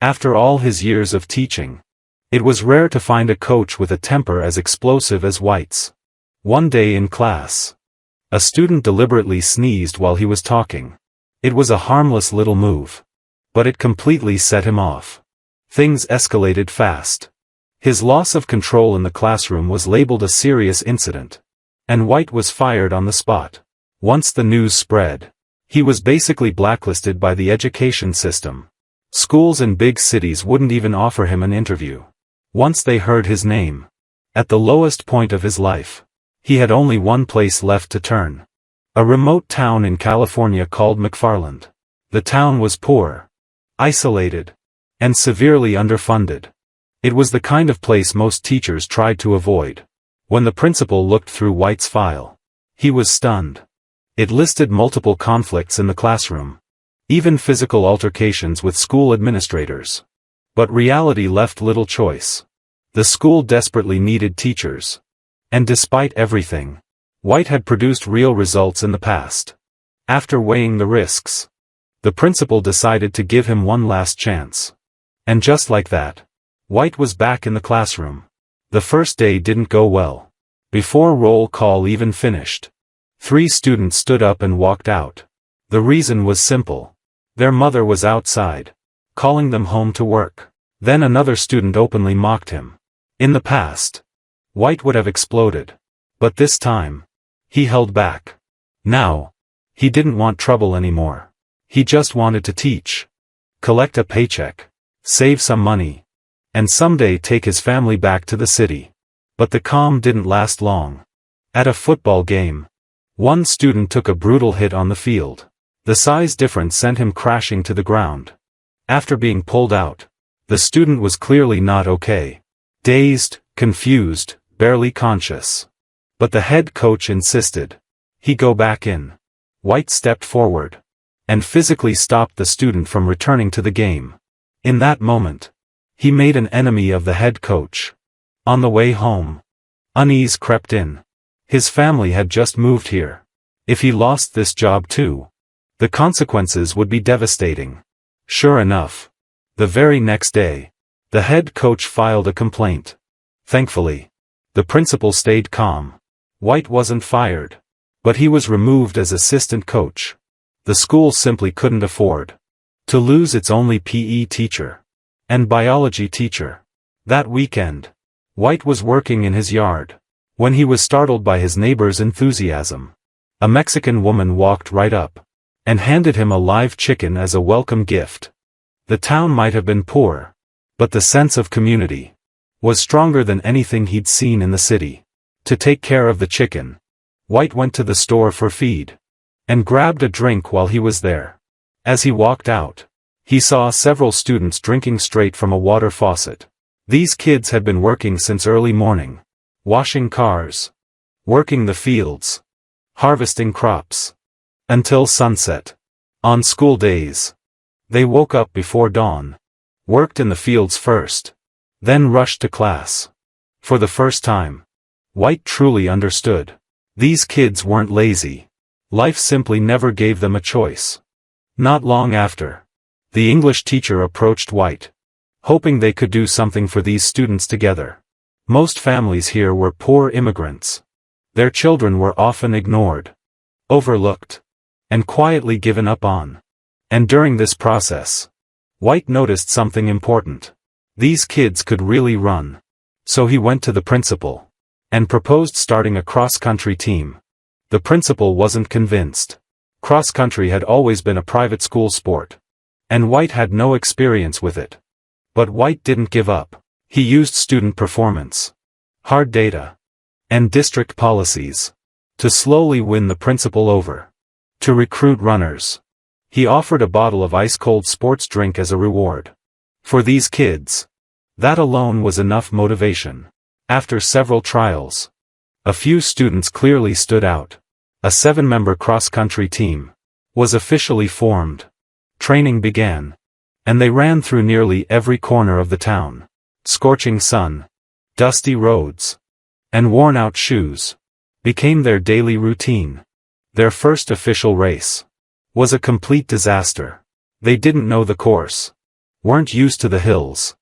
After all his years of teaching, it was rare to find a coach with a temper as explosive as White's. One day in class, a student deliberately sneezed while he was talking. It was a harmless little move, but it completely set him off. Things escalated fast. His loss of control in the classroom was labeled a serious incident, and White was fired on the spot. Once the news spread, he was basically blacklisted by the education system. Schools in big cities wouldn't even offer him an interview. Once they heard his name, at the lowest point of his life, he had only one place left to turn. A remote town in California called McFarland. The town was poor, isolated, and severely underfunded. It was the kind of place most teachers tried to avoid. When the principal looked through White's file, he was stunned. It listed multiple conflicts in the classroom, even physical altercations with school administrators. But reality left little choice. The school desperately needed teachers. And despite everything, White had produced real results in the past. After weighing the risks, the principal decided to give him one last chance. And just like that, White was back in the classroom. The first day didn't go well. Before roll call even finished, 3 students stood up and walked out. The reason was simple. Their mother was outside, calling them home to work. Then another student openly mocked him. In the past, White would have exploded. But this time, he held back. Now, he didn't want trouble anymore. He just wanted to teach, collect a paycheck, save some money, and someday take his family back to the city. But the calm didn't last long. At a football game, one student took a brutal hit on the field. The size difference sent him crashing to the ground. After being pulled out, the student was clearly not okay. Dazed, confused, barely conscious. But the head coach insisted he go back in. White stepped forward and physically stopped the student from returning to the game. In that moment, he made an enemy of the head coach. On the way home, unease crept in. His family had just moved here. If he lost this job too, the consequences would be devastating. Sure enough, the very next day, the head coach filed a complaint. Thankfully, the principal stayed calm. White wasn't fired, but he was removed as assistant coach. The school simply couldn't afford to lose its only PE teacher and biology teacher. That weekend, White was working in his yard when he was startled by his neighbor's enthusiasm. A Mexican woman walked right up and handed him a live chicken as a welcome gift. The town might have been poor, but the sense of community was stronger than anything he'd seen in the city. To take care of the chicken, White went to the store for feed and grabbed a drink while he was there. As he walked out, he saw several students drinking straight from a water faucet. These kids had been working since early morning, washing cars, working the fields, harvesting crops, until sunset. On school days, they woke up before dawn, worked in the fields first, then rushed to class. For the first time, White truly understood. These kids weren't lazy. Life simply never gave them a choice. Not long after, the English teacher approached White, hoping they could do something for these students together. Most families here were poor immigrants. Their children were often ignored, overlooked, and quietly given up on. And during this process, White noticed something important. These kids could really run. So he went to the principal and proposed starting a cross-country team. The principal wasn't convinced. Cross-country had always been a private school sport, and White had no experience with it. But White didn't give up. He used student performance, hard data, and district policies to slowly win the principal over. To recruit runners, he offered a bottle of ice-cold sports drink as a reward. For these kids, that alone was enough motivation. After several trials, a few students clearly stood out. A 7-member cross-country team was officially formed. Training began, and they ran through nearly every corner of the town. Scorching sun, dusty roads, and worn-out shoes became their daily routine. Their first official race was a complete disaster. They didn't know the course. weren't used to the hills,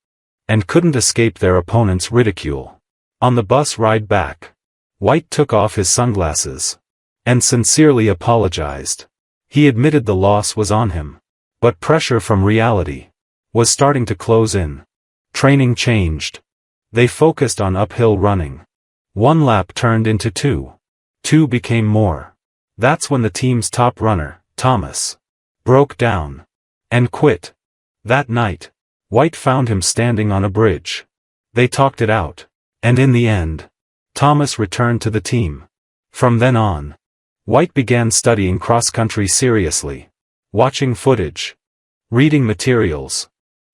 and couldn't escape their opponents' ridicule. On the bus ride back, White took off his sunglasses and sincerely apologized. He admitted the loss was on him, but pressure from reality was starting to close in. Training changed. They focused on uphill running. 1 lap turned into 2. 2 became more. That's when the team's top runner, Thomas, broke down and quit. That night, White found him standing on a bridge. They talked it out, and in the end, Thomas returned to the team. From then on, White began studying cross-country seriously, watching footage, reading materials,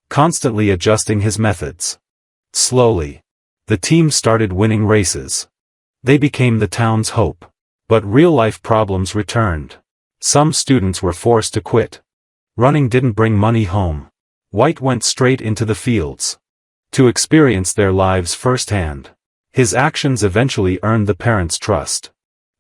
constantly adjusting his methods. Slowly, the team started winning races. They became the town's hope. But real-life problems returned. Some students were forced to quit. Running didn't bring money home. White went straight into the fields to experience their lives firsthand. His actions eventually earned the parents' trust.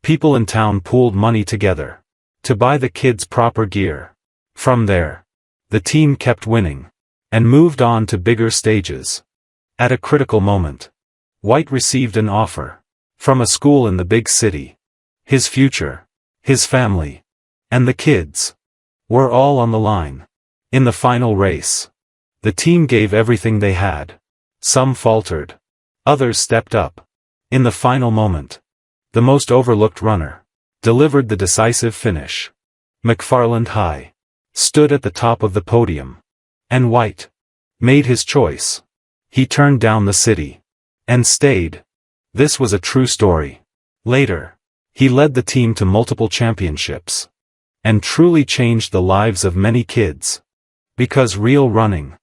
People in town pooled money together to buy the kids proper gear. From there, the team kept winning and moved on to bigger stages. At a critical moment, White received an offer from a school in the big city. His future, his family, and the kids were all on the line. In the final race, the team gave everything they had. Some faltered. Others stepped up. In the final moment, the most overlooked runner delivered the decisive finish. McFarland High stood at the top of the podium, and White made his choice. He turned down the city and stayed. This was a true story. Later, he led the team to multiple championships and truly changed the lives of many kids. Because real running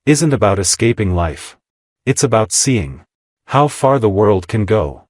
isn't about escaping life. It's about seeing how far the world can go.